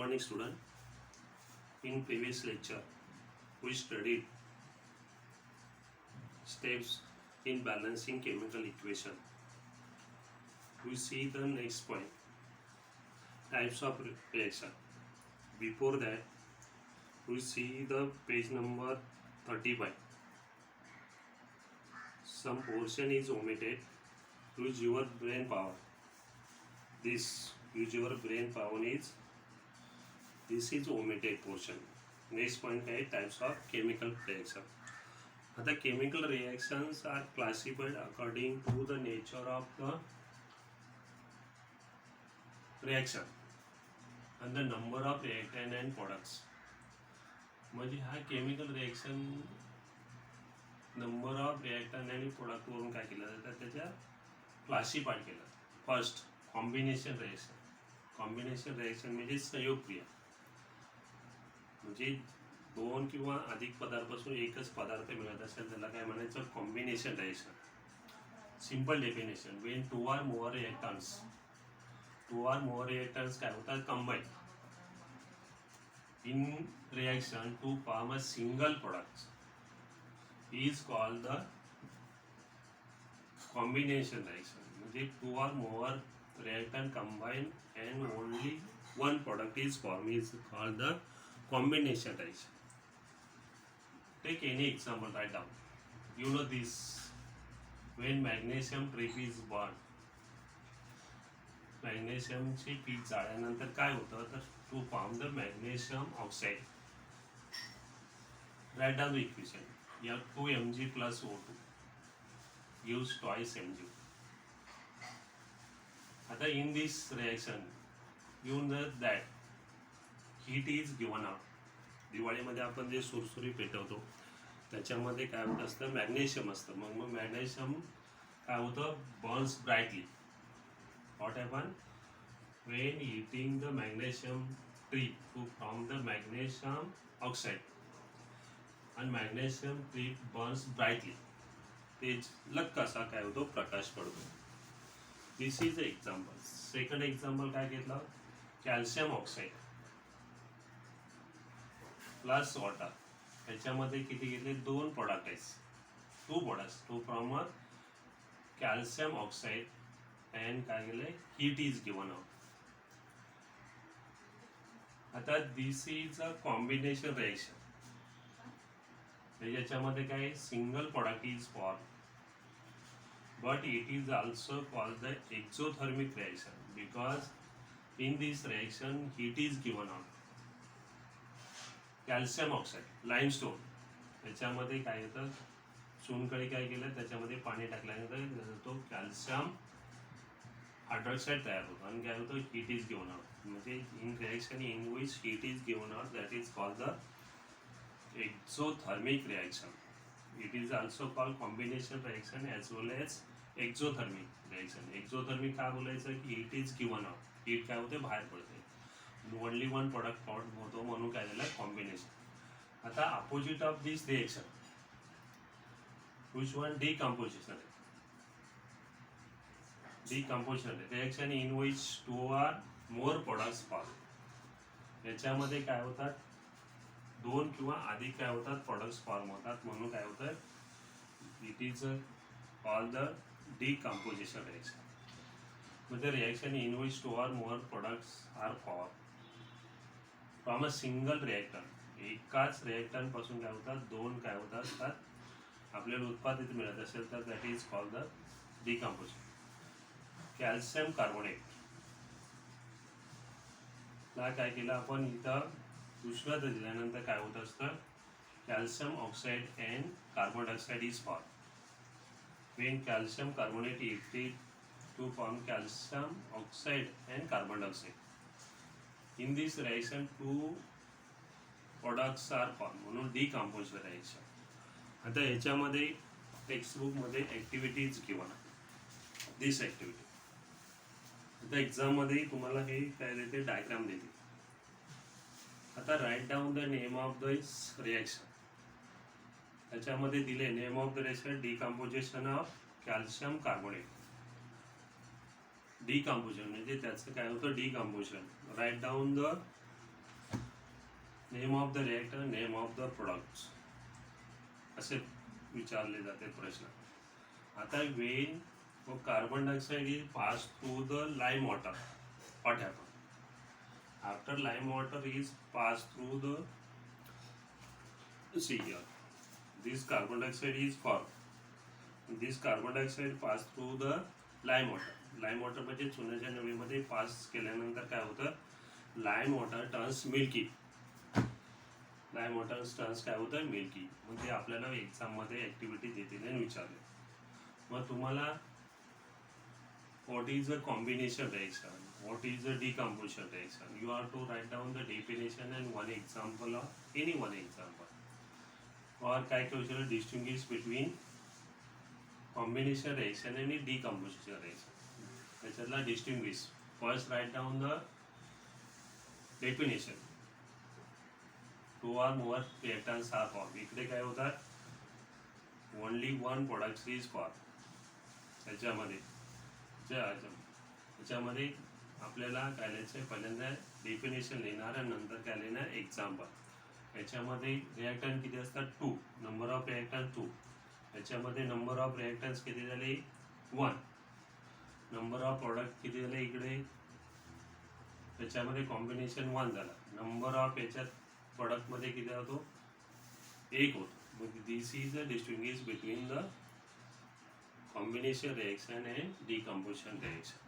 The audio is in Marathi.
morning, student. In previous lecture, we studied steps in balancing chemical equation. We see the next point, types of reaction. Before that, we see the page number 35. Some portion is omitted. Use your brain power. This use your brain power is this is omitted portion. Next point is types of chemical reaction. The chemical reactions are classified according to the nature of the reaction and the number of reactant and products. म्हणजे हा chemical reaction number of reactant आणि प्रोडक्ट वरून काय केलं जातं त्याच्या क्लासिफाय केलं. First combination reaction. Combination reaction म्हणजे संयोग क्रिया, म्हणजे दोन किंवा अधिक पदार्थापासून एकच पदार्थ मिळत असेल त्याला काय म्हणायचं, combination reaction. Simple definition, when two or more reactants काय होतात, combine in reaction to form a single product is called the combination reaction. म्हणजे two or more reactant combine and only one product is formed is called the combination reaction. Take any example, write down. You know this, when magnesium trip is burned, मॅग्नेशियमची पीठ जाळल्यानंतर काय होतं तर to form the magnesium oxide. Write down the equation, F2Mg plus O2 gives twice Mg. आता in this reaction you know that heat is given out. दिवाळीमध्ये आपण जे सुरसुरी पेटवतो त्याच्यामध्ये काय होत असतं, मॅग्नेशियम असतं. मग मॅग्नेशियम काय होतं, Burns brightly. What happened when heating the magnesium tree to form the magnesium oxide and magnesium tree burns brightly, तेज लग कसा काय होतो, प्रकाश पडतो. दिस इज एक्झाम्पल. सेकंड एक्झाम्पल काय घेतलं, कॅल्शियम ऑक्साईड प्लस वॉटर. त्याच्यामध्ये किती घेतले, दोन प्रोडक्ट आहेत, two products to from a calcium oxide and काय केलंय, हीट इज गिवन आउट. आता this is a combination reaction. याच्यामध्ये काय, single product is form, but it is also called the exothermic reaction because in this reaction heat is given out. Calcium oxide, limestone, याच्यामध्ये काय येतं, चुनखडी काय केलं, त्याच्यामध्ये पाणी टाकल्यानंतर तो कॅल्शियम हायड्रॉक्साईड तयार होतो आणि काय होतं, हीट इज गिवन आउट. म्हणजे in reaction in which heat is given out that is called the exothermic reaction. It is also called combination reaction as well as exothermic reaction. Exothermic काय बोलायचं की heat is given out, heat काय होते, बाहेर पडते, ओनली वन प्रोडक्ट फॉर्म होतो म्हणून काय झालं, कॉम्बिनेशन. आता opposite of this reaction, which one, decomposition. Decomposition reaction in which two or more products form. याच्यामध्ये काय होतात, दोन किंवा अधिक काय होतात, प्रोडक्ट्स फॉर्म होतात म्हणून काय होतं, it is call the decomposition reaction. म्हणजे reaction in which two or more products are form from a single reactant. एकाच रिएक्टंट पासून काय होतात, दोन काय होतात आपल्याला उत्पादित मिळत असेल तर that is called the decomposition. Calcium carbonate ला काय केलं आपण, इथं उष्णता दिल्यानंतर काय होत असतं, calcium oxide and carbon dioxide is form. When calcium carbonate it to form calcium oxide and carbon dioxide. In this reaction two products are form म्हणून डिकम्पोजिशन रिएक्शन. आता याच्यामध्ये टेक्स्टबुकमध्ये ॲक्टिव्हिटीज गिवन, दिस ॲक्टिव्हिटी. आता एक्झाममध्ये तुम्हाला हे काय देते, डायग्राम देते. आता write down the name of this reaction. त्याच्यामध्ये दिले name of the reaction, decomposition of calcium carbonate. Decomposition म्हणजे त्याचं काय होतं, decomposition. Write down the name of the reactor, name of the products असे विचारले जाते प्रश्न. आता when carbon dioxide is pass through the lime water, what happened? After lime water is passed through the see here, this carbon dioxide is formed. This carbon dioxide pass through the lime water. Lime water म्हणजे चुन्याच्या नळीमध्ये पास केल्यानंतर काय होतं, lime water turns milky. Lime water turns काय होतं, मिल्की. मग ते आपल्याला एक्झाममध्ये ॲक्टिव्हिटी देतील आणि विचारले. मग तुम्हाला what is the combination reaction, what is the decomposition reaction, you have to write down the definition and one example of any one example. Or काय विचारलं, distinguish between combination reaction and decomposition reaction. त्याच्यातला distinguish, first write down the definition. Two or more reactants are formed. इकडे काय होतात, only one product is formed. त्याच्यामध्ये आपल्याला काय लिहायचं, पहिल्यांदा डेफिनेशन लिहिणार आणि नंतर काय लिहिणार, एक्झाम्पल. याच्यामध्ये रिॲक्टंट किती असतात, 2. Number of reactant 2. याच्यामध्ये नंबर ऑफ रिॲक्टंट्स किती झाले, 1. नंबर ऑफ प्रोडक्ट किती झाले इकडे, त्याच्यामध्ये कॉम्बिनेशन 1 झाला. नंबर ऑफ याच्यात प्रोडक्टमध्ये किती होतो, 1 होतो. मग this is the distinguish between the combination reaction and decomposition reaction.